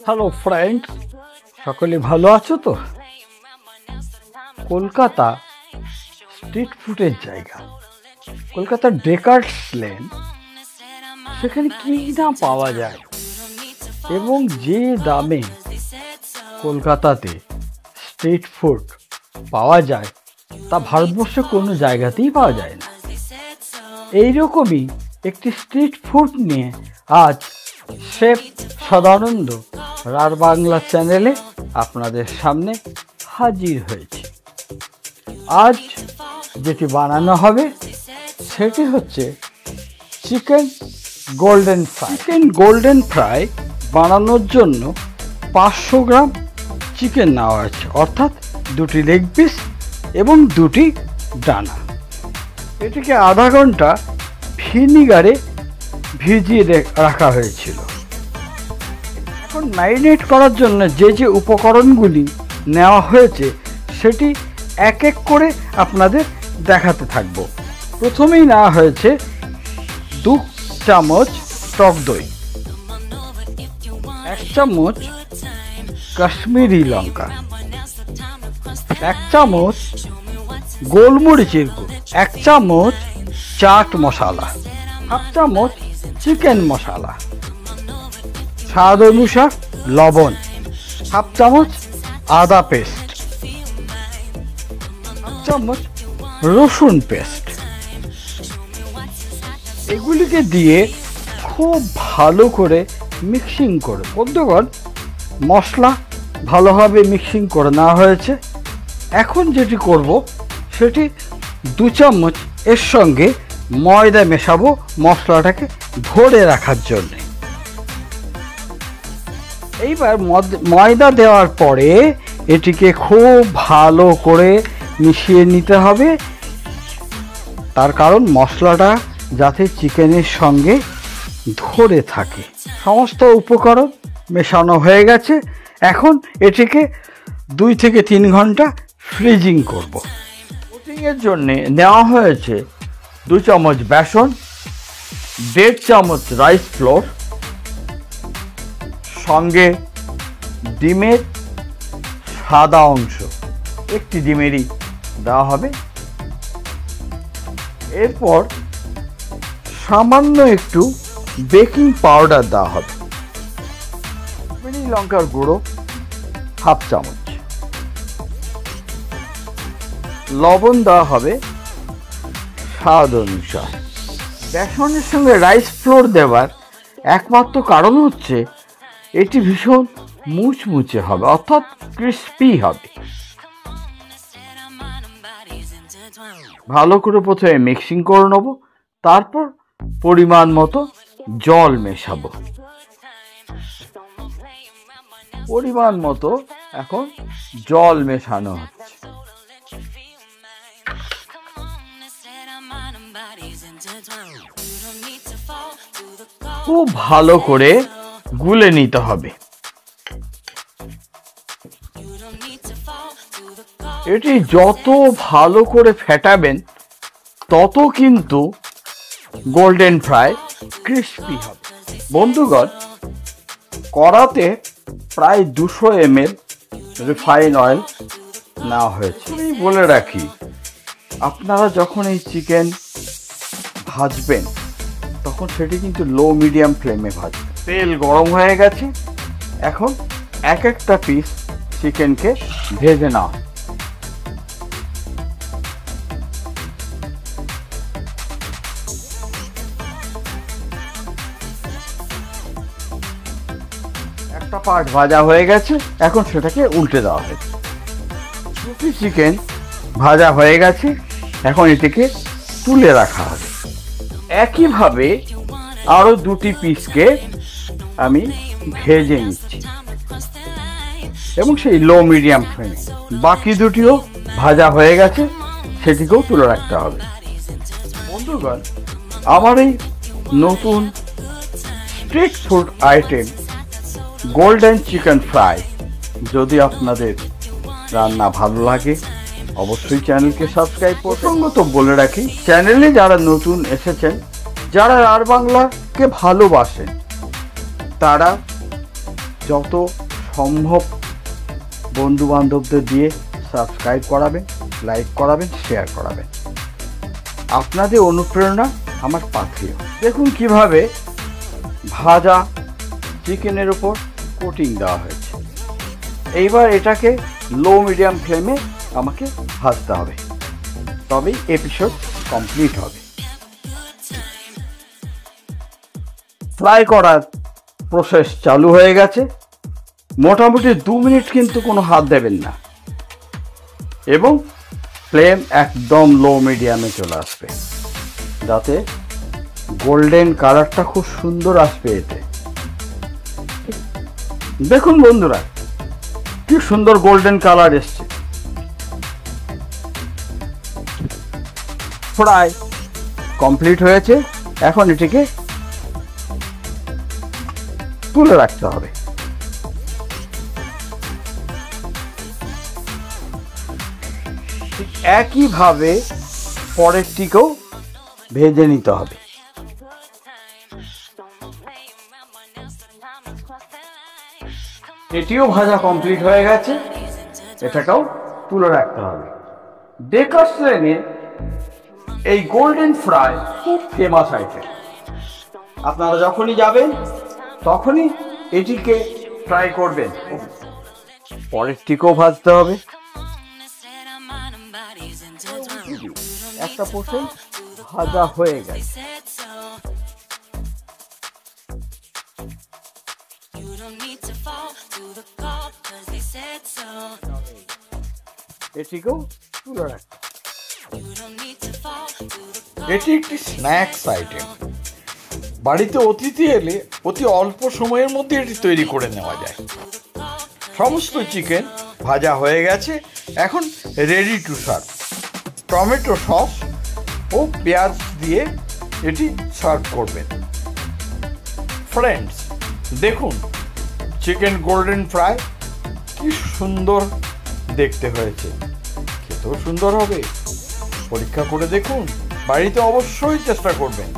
Hello friend, সকলে ভালো আছো তো? কলকাতা স্ট্রিট ফুডের জায়গা, কলকাতার ডেকার্স লেন, সেখানে কি না পাওয়া যায় এবং যে দামে কলকাতাতে স্ট্রিট ফুড পাওয়া যায় তা ভারতবর্ষে কোনো জায়গাতেই পাওয়া যায় না। এইরকমই একটি স্ট্রিট ফুড নিয়ে আজ শেফ সদানন্দ রার বাংলা চ্যানেলে আপনাদের সামনে হাজির হয়েছে। আজ যেটি বানানো হবে সেটি হচ্ছে chicken golden fry. Chicken golden fry বানানোর জন্য 500 গ্রাম চিকেন নেওয়া হয়েছে, অর্থাৎ 2টি লেগ পিস এবং 2টি ডানা। এটিকে আধা ঘন্টা ভিনিগারে ভিজিয়ে রাখা হয়েছিল। এখন ম্যারিনেট করার জন্য যে যে উপকরণগুলি নেওয়া হয়েছে সেটি এক এক করে আপনাদের দেখাতে থাকব। প্রথমেই নেওয়া হয়েছে 2 চামচ টক দই, 1 চামচ কাশ্মীরি লঙ্কা, 1 চামচ গোলমরিচের গুঁড়ো, 1 চামচ চাট মশলা, 1/2 চামচ চিকেন মশলা, স্বাদ অনুসার লবণ, 1/2 চামচ আদা পেস্ট, 1 চামচ রসুন পেস্ট। এগুলিকে দিয়ে খুব ভালো করে মিক্সিং করে, বন্ধুগণ মশলা ভালোভাবে মিক্সিং করে নেওয়া হয়েছে। এখন যেটি করব সেটি 2 চামচ এর সঙ্গে ময়দা মেশাবো মশলাটাকে ধরে রাখার জন্য। এইবার ময়দা দেওয়ার পরে এটিকে খুব ভালো করে মিশিয়ে নিতে হবে, তার কারণ মশলাটা যাতে চিকেনের সঙ্গে ধরে থাকে। সমস্ত উপকরণ মেশানো হয়ে গেছে। এখন এটিকে 2 থেকে 3 ঘন্টা ফ্রিজিং করব। কোটিংয়ের জন্যে নেওয়া হয়েছে 2 চামচ বেসন, 1.5 চামচ রাইস ফ্লোর, সঙ্গে ডিমের সাদা অংশ, একটি ডিমেরই দেওয়া হবে। এরপর সামান্য একটু বেকিং পাউডার দেওয়া হবে, কাশ্মীরি লঙ্কার গুঁড়ো 1/2 চামচ, লবণ দেওয়া হবে স্বাদ অনুসার। বেসনের সঙ্গে রাইস ফ্লোর দেওয়ার একমাত্র কারণ হচ্ছে এটি ভীষণ মুচমুচে হবে, অর্থাৎ ক্রিস্পি হবে। ভালো করে প্রথমে মিক্সিং করে নেব, তারপর পরিমাণ মতো জল মেশাবো। পরিমাণ মতো এখন জল মেশানো হচ্ছে। খুব ভালো করে গুলে নিতে হবে। এটি যত ভালো করে ফেটাবেন তত কিন্তু গোল্ডেন ফ্রাই ক্রিস্পি হবে। বন্ধুগণ, কড়াতে প্রায় 200 ml রিফাইন অয়েল নেওয়া হয়েছে। আমি বলে রাখি, আপনারা যখন এই চিকেন ভাজবেন তখন সেটি কিন্তু লো মিডিয়াম ফ্লেমে ভাজবেন। তেল গরম হয়ে গেছে, এখন এক একটা পিস চিকেনকে ভেজে নাও। একটা পার্ট ভাজা হয়ে গেছে, এখন সেটাকে উল্টে দেওয়া হয়েছে। 2টি চিকেন ভাজা হয়ে গেছে, এখন এটিকে তুলে রাখা হবে। একইভাবে আরো 2টি পিসকে আমি ভেজে নিচ্ছি এবং সেই লো মিডিয়াম ফ্লেমে। বাকি 2টিও ভাজা হয়ে গেছে, সেটিকেও তুলে রাখতে হবে। বন্ধুগণ, আমার এই নতুন street food item golden chicken fry যদি আপনাদের রান্না ভালো লাগে অবশ্যই চ্যানেলকে সাবস্ক্রাইব করুন। প্রসঙ্গত বলে রাখি, চ্যানেলে যারা নতুন এসেছেন, যারা আর বাংলাকে ভালোবাসেন, তারা যত সম্ভব বন্ধুবান্ধবদের দিয়ে সাবস্ক্রাইব করাবেন, লাইক করাবেন, শেয়ার করাবেন। আপনাদের অনুপ্রেরণা আমার পাথেয়। দেখুন কিভাবে ভাজা চিকেনের উপর কোটিং দেওয়া হয়েছে। এইবার এটাকে লো মিডিয়াম ফ্লেমে আমাকে ভাজতে হবে, তবেই এপিসোড কমপ্লিট হবে। ফ্রাই করার প্রসেস চালু হয়ে গেছে। মোটামুটি 2 মিনিট কিন্তু কোনো হাত দেবেন না, এবং ফ্লেম একদম লো মিডিয়ামে চলে আসবে, যাতে গোল্ডেন কালারটা খুব সুন্দর আসবে এতে। দেখুন বন্ধুরা, কি সুন্দর গোল্ডেন কালার এসছে। ফ্রাই কমপ্লিট হয়েছে। এখন এটিকে তুলে রাখতে হবে। একইভাবে পরেরটিকেও ভেজে নিতে হবে। এটিও ভাজা কমপ্লিট হয়ে গেছে, এটাকেও তুলে রাখতে হবে। বেকারস লেনে এই গোল্ডেন ফ্রাই খুব ফেমাস আইটেম। আপনারা যখনই যাবেন তখনই এটিকে ট্রাই করবেন। পরেরটিকেও ভাজতে হবে। একটা পোর্শন ভাজা হয়ে গেছে। এটিকেও তুলে রাখতে। এটি একটি স্ন্যাক্স আইটেম। বাড়িতে অতিথি এলে অতি অল্প সময়ের মধ্যে এটি তৈরি করে নেওয়া যায়। সমস্ত চিকেন ভাজা হয়ে গেছে, এখন ready to serve. Tomato sauce ও পেঁয়াজ দিয়ে এটি সার্ভ করবেন। ফ্রেন্ডস, দেখুন চিকেন গোল্ডেন ফ্রাই কি সুন্দর দেখতে হয়েছে, খেতেও সুন্দর হবে। পরীক্ষা করে দেখুন, বাড়িতে অবশ্যই চেষ্টা করবেন।